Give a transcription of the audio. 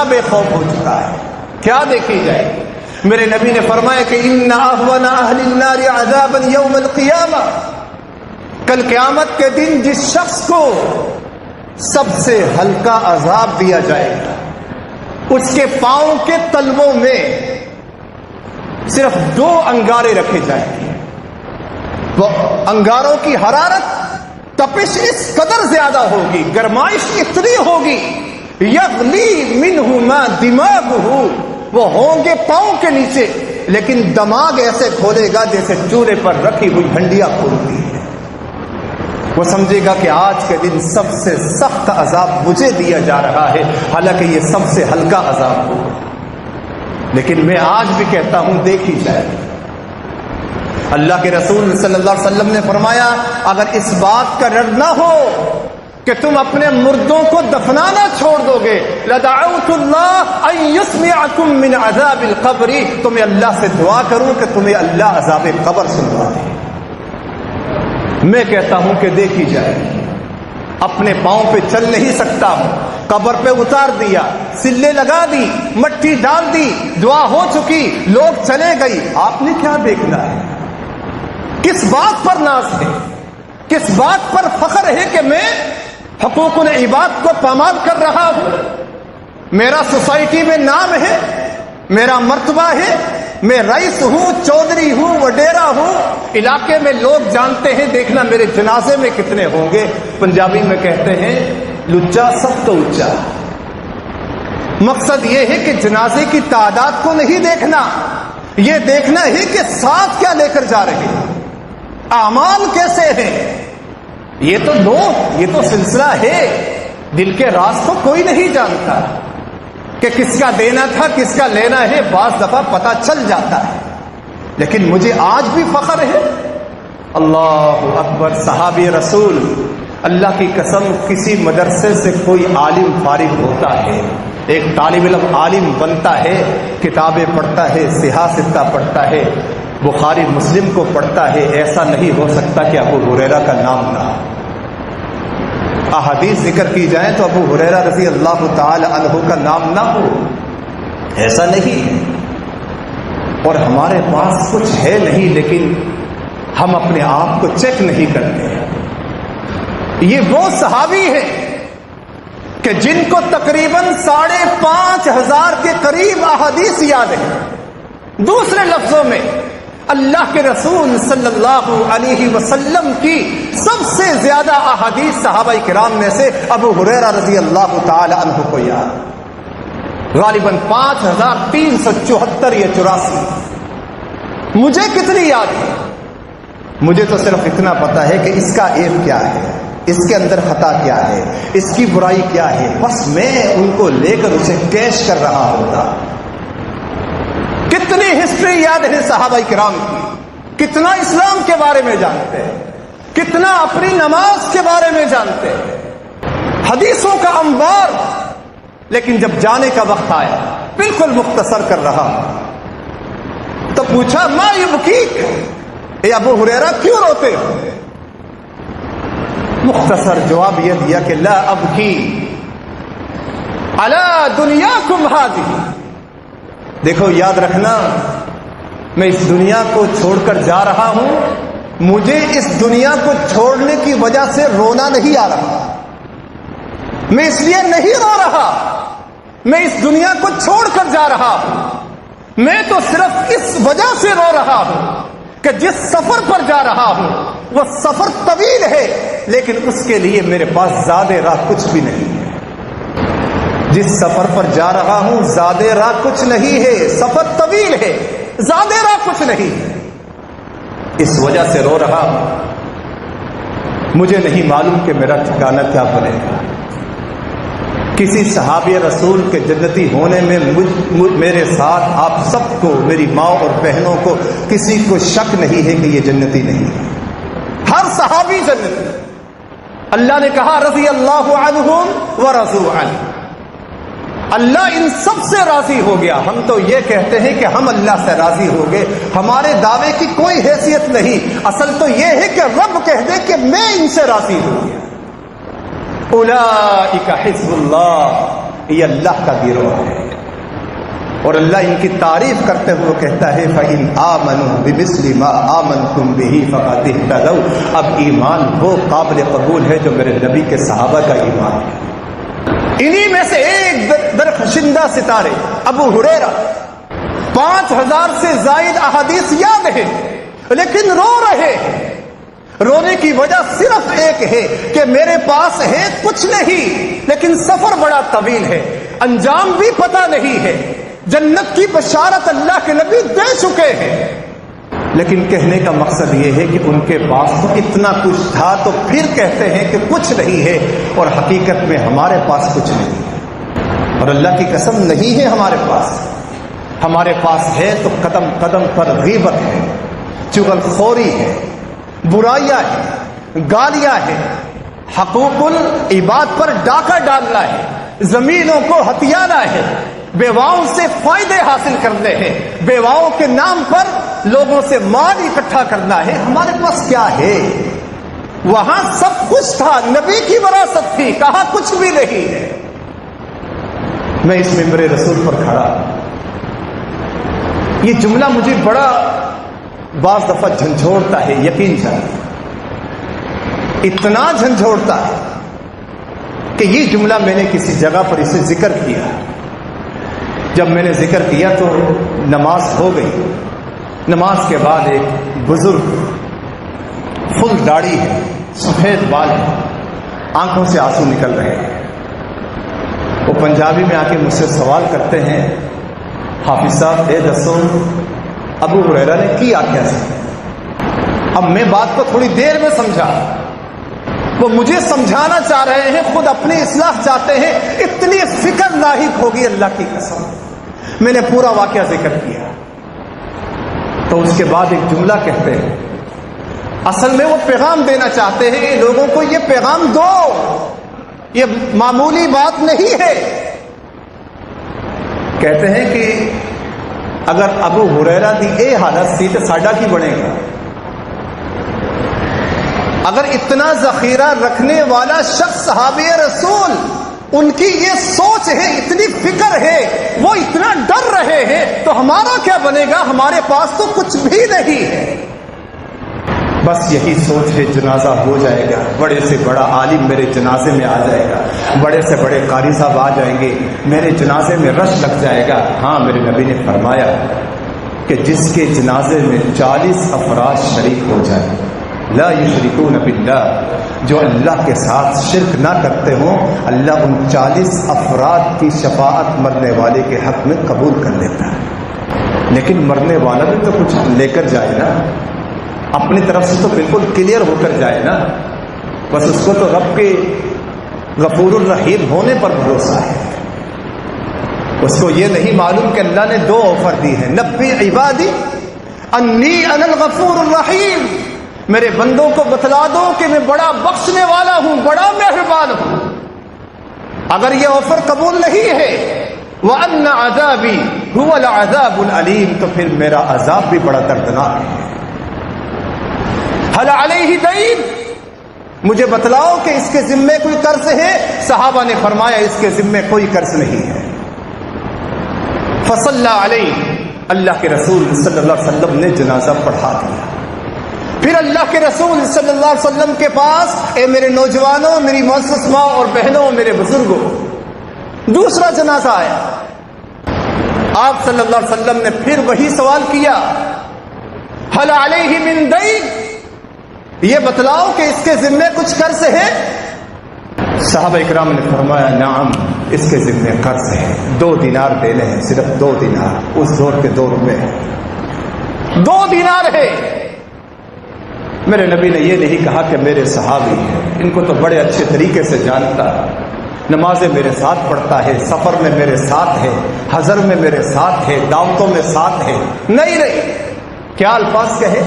بے خوف ہو چکا ہے. کیا دیکھی جائے؟ میرے نبی نے فرمایا کہ ان اهون اهل النار عذابا یوم القیامہ، کل قیامت کے دن جس شخص کو سب سے ہلکا عذاب دیا جائے گا، اس کے پاؤں کے تلووں میں صرف 2 انگارے رکھے جائیں گے. وہ انگاروں کی حرارت، تپش اس قدر زیادہ ہوگی، گرمائش اتنی ہوگی، یغلی منہما دماغہ، وہ ہوں گے پاؤں کے نیچے، لیکن دماغ ایسے کھولے گا جیسے چولہے پر رکھی ہوئی ہنڈیاں کھولتی ہے. وہ سمجھے گا کہ آج کے دن سب سے سخت عذاب مجھے دیا جا رہا ہے، حالانکہ یہ سب سے ہلکا عذاب ہو. لیکن میں آج بھی کہتا ہوں دیکھی جائے. اللہ کے رسول صلی اللہ علیہ وسلم نے فرمایا اگر اس بات کا ڈر نہ ہو کہ تم اپنے مردوں کو دفنانا چھوڑ دو گے، لدعوت اللہ ان یسمعکم من عذاب القبر، تو میں اللہ سے دعا کروں کہ تمہیں اللہ عذاب قبر سنوا دے. میں کہتا ہوں کہ دیکھی جائے. اپنے پاؤں پہ چل نہیں سکتا ہوں، قبر پہ اتار دیا، سلے لگا دی، مٹی ڈال دی، دعا ہو چکی، لوگ چلے گئی، آپ نے کیا دیکھنا ہے؟ کس بات پر ناز ہے؟ کس بات پر فخر ہے کہ میں حقوق العباد کو پامال کر رہا ہوں؟ میرا سوسائٹی میں نام ہے، میرا مرتبہ ہے، میں رئیس ہوں، چودھری ہوں، وڈیرا ہوں، علاقے میں لوگ جانتے ہیں. دیکھنا میرے جنازے میں کتنے ہوں گے. پنجابی میں کہتے ہیں لچا سب تو اونچا. مقصد یہ ہے کہ جنازے کی تعداد کو نہیں دیکھنا، یہ دیکھنا ہے کہ ساتھ کیا لے کر جا رہے ہیں، اعمال کیسے ہیں. یہ تو یہ تو سلسلہ ہے، دل کے راز کو کوئی نہیں جانتا کہ کس کا دینا تھا کس کا لینا ہے. بعض دفعہ پتہ چل جاتا ہے، لیکن مجھے آج بھی فخر ہے. اللہ اکبر. صحابی رسول، اللہ کی قسم کسی مدرسے سے کوئی عالم فارغ ہوتا ہے، ایک طالب علم عالم بنتا ہے، کتابیں پڑھتا ہے، صحیح ستہ پڑھتا ہے، بخاری مسلم کو پڑھتا ہے، ایسا نہیں ہو سکتا کہ ابو ہریرہ کا نام نہ. احادیث ذکر کی جائیں تو ابو ہریرہ رضی اللہ تعالی عنہ کا نام نہ ہو، ایسا نہیں ہے. اور ہمارے پاس کچھ ہے نہیں، لیکن ہم اپنے آپ کو چیک نہیں کرتے. یہ وہ صحابی ہیں کہ جن کو تقریباً 5,500 کے قریب احادیث یاد ہیں. دوسرے لفظوں میں اللہ کے رسول صلی اللہ علیہ وسلم کی سب سے زیادہ احادیث صحابہ کرام میں سے ابو ہریرہ رضی اللہ تعالی عنہ کو یاد، غالباً 5,374 یا 84. مجھے کتنی یاد ہے؟ مجھے تو صرف اتنا پتا ہے کہ اس کا عیب کیا ہے، اس کے اندر خطا کیا ہے، اس کی برائی کیا ہے، بس میں ان کو لے کر اسے کیش کر رہا ہوتا. کتنی ہسٹری یاد ہے صحابہ کرام کی، کتنا اسلام کے بارے میں جانتے ہیں، کتنا اپنی نماز کے بارے میں جانتے ہیں، حدیثوں کا انبار. لیکن جب جانے کا وقت آیا، بالکل مختصر کر رہا تو پوچھا ما یبکیک، اے ابو ہریرہ کیوں روتے ہو؟ مختصر جواب یہ دیا کہ لا ابکی علی دنیاکم ھذہ. دیکھو یاد رکھنا، میں اس دنیا کو چھوڑ کر جا رہا ہوں، مجھے اس دنیا کو چھوڑنے کی وجہ سے رونا نہیں آ رہا، میں اس لیے نہیں رو رہا، میں اس دنیا کو چھوڑ کر جا رہا ہوں، میں تو صرف اس وجہ سے رو رہا ہوں کہ جس سفر پر جا رہا ہوں وہ سفر طویل ہے، لیکن اس کے لیے میرے پاس زیادہ راہ کچھ بھی نہیں ہے. جس سفر پر جا رہا ہوں زیادہ راہ کچھ نہیں ہے، سفر طویل ہے، زیادہ راہ کچھ نہیں ہے، اس وجہ سے رو رہا ہوں. مجھے نہیں معلوم کہ میرا ٹھکانہ کیا بنے گا. کسی صحابی رسول کے جنتی ہونے میں میرے ساتھ آپ سب کو، میری ماں اور بہنوں کو، کسی کو شک نہیں ہے کہ یہ جنتی نہیں ہے. ہر صحابی جنتی. اللہ نے کہا رضی اللہ عنہم ورضوا عنہ، اللہ ان سب سے راضی ہو گیا. ہم تو یہ کہتے ہیں کہ ہم اللہ سے راضی ہو گئے، ہمارے دعوے کی کوئی حیثیت نہیں. اصل تو یہ ہے کہ رب کہہ دے کہ میں ان سے راضی ہو گیا. اولئک حزب اللہ، یہ اللہ کا گروہ ہے، اور اللہ ان کی تعریف کرتے ہوئے کہتا ہے فَإِنْ آمَنُوا بِمِثْلِ مَا آمَنْتُمْ بِهِ فَقَدِ اهْتَدَوْا۔ اب ایمان وہ قابل قبول ہے جو میرے نبی کے صحابہ کا ایمان ہے۔ انہی میں سے ایک درخشندہ ستارے ابو ہریرہ 5000 سے زائد احادیث یاد ہے لیکن رو رہے ہیں۔ رونے کی وجہ صرف ایک ہے کہ میرے پاس ہے کچھ نہیں، لیکن سفر بڑا طویل ہے، انجام بھی پتہ نہیں ہے، جنت کی بشارت اللہ کے نبی دے چکے ہیں، لیکن کہنے کا مقصد یہ ہے کہ ان کے پاس تو اتنا کچھ تھا تو پھر کہتے ہیں کہ کچھ نہیں ہے، اور حقیقت میں ہمارے پاس کچھ نہیں ہے، اور اللہ کی قسم نہیں ہے ہمارے پاس ہے تو قدم قدم پر غیبت ہے، چغل خوری ہے، برائیاں ہیں، گالیاں ہیں، حقوق العباد پر ڈاکہ ڈالنا ہے، زمینوں کو ہتھیانا ہے، بیواؤں سے فائدے حاصل کرنے ہیں، بیواؤں کے نام پر لوگوں سے مال اکٹھا کرنا ہے۔ ہمارے پاس کیا ہے؟ وہاں سب کچھ تھا، نبی کی وراثت تھی، کہاں کچھ بھی نہیں ہے۔ میں اس ممبر رسول پر کھڑا، یہ جملہ مجھے بڑا بعض دفعہ جھنجھوڑتا ہے، یقین جانیں اتنا جھنجھوڑتا ہے کہ یہ جملہ میں نے کسی جگہ پر اسے ذکر کیا۔ جب میں نے ذکر کیا تو نماز ہو گئی، نماز کے بعد ایک بزرگ، فل داڑھی ہے، سفید بال ہے، آنکھوں سے آنسو نکل رہے ہیں، وہ پنجابی میں آ کے مجھ سے سوال کرتے ہیں حافظ صاحب اے دسو ابو ہریرہ نے کی آکھیا سی۔ اب میں بات کو تھوڑی دیر میں سمجھا، وہ مجھے سمجھانا چاہ رہے ہیں، خود اپنی اصلاح چاہتے ہیں، اتنی فکر لاحق ہوگی اللہ کی قسم۔ میں نے پورا واقعہ ذکر کیا تو اس کے بعد ایک جملہ کہتے ہیں، اصل میں وہ پیغام دینا چاہتے ہیں لوگوں کو، یہ پیغام دو، یہ معمولی بات نہیں ہے۔ کہتے ہیں کہ اگر ابو ہریرہ دی اے حالت سی تو ساڈا کی بنے گا؟ اگر اتنا ذخیرہ رکھنے والا شخص صحابی رسول، ان کی یہ سوچ ہے، اتنی فکر ہے، وہ اتنا ڈر رہے ہیں، تو ہمارا کیا بنے گا؟ ہمارے پاس تو کچھ بھی نہیں ہے۔ بس یہی سوچ ہے، جنازہ ہو جائے گا، بڑے سے بڑا عالم میرے جنازے میں آ جائے گا، بڑے سے بڑے قاری صاحب آ جائیں گے، میرے جنازے میں رش لگ جائے گا۔ ہاں، میرے نبی نے فرمایا کہ جس کے جنازے میں 40 افراد شریک ہو جائیں، لا یشرکون باللہ، جو اللہ کے ساتھ شرک نہ کرتے ہوں، اللہ ان 40 افراد کی شفاعت مرنے والے کے حق میں قبول کر لیتا ہے۔ لیکن مرنے والا بھی تو کچھ لے کر جائے نا، اپنی طرف سے تو بالکل کلیئر ہو کر جائے نا، بس اس کو تو رب کے غفور الرحیم ہونے پر بھروسہ ہے، اس کو یہ نہیں معلوم کہ اللہ نے 2 آفر دی ہیں، نبی عبادی انی انا الغفور الرحیم، میرے بندوں کو بتلا دو کہ میں بڑا بخشنے والا ہوں، بڑا مہربان ہوں۔ اگر یہ آفر قبول نہیں ہے وَأَنَّ عَذَابِي هُوَ الْعَذَابُ الْعَلِيمُ، تو پھر میرا عذاب بھی بڑا دردناک ہے۔ هَلْ عَلَيْهِ دَيْنٌ، مجھے بتلاؤ کہ اس کے ذمے کوئی قرض ہے؟ صحابہ نے فرمایا اس کے ذمے کوئی قرض نہیں ہے۔ فصلى علیہ، اللہ کے رسول صلی اللہ علیہ وسلم نے جنازہ پڑھا دیا۔ پھر اللہ کے رسول صلی اللہ علیہ وسلم کے پاس، اے میرے نوجوانوں، میری معزز ماں اور بہنوں، میرے بزرگوں، دوسرا جنازہ آیا۔ آپ صلی اللہ علیہ وسلم نے پھر وہی سوال کیا، هل علیہ من دین، یہ بتلاؤ کہ اس کے ذمے کچھ قرض ہے؟ صحابہ اکرام نے فرمایا نعم، اس کے ذمے قرض ہے، 2 دینار دینے ہیں، صرف 2 دینار، اس دور کے 2 روپے 2 دینار ہے۔ میرے نبی نے یہ نہیں کہا کہ میرے صحابی ہیں، ان کو تو بڑے اچھے طریقے سے جانتا، نمازیں میرے ساتھ پڑھتا ہے، سفر میں میرے ساتھ ہے، حضر میں میرے ساتھ ہے، دعوتوں میں ساتھ ہے۔ نہیں، کیا الفاظ کہے؟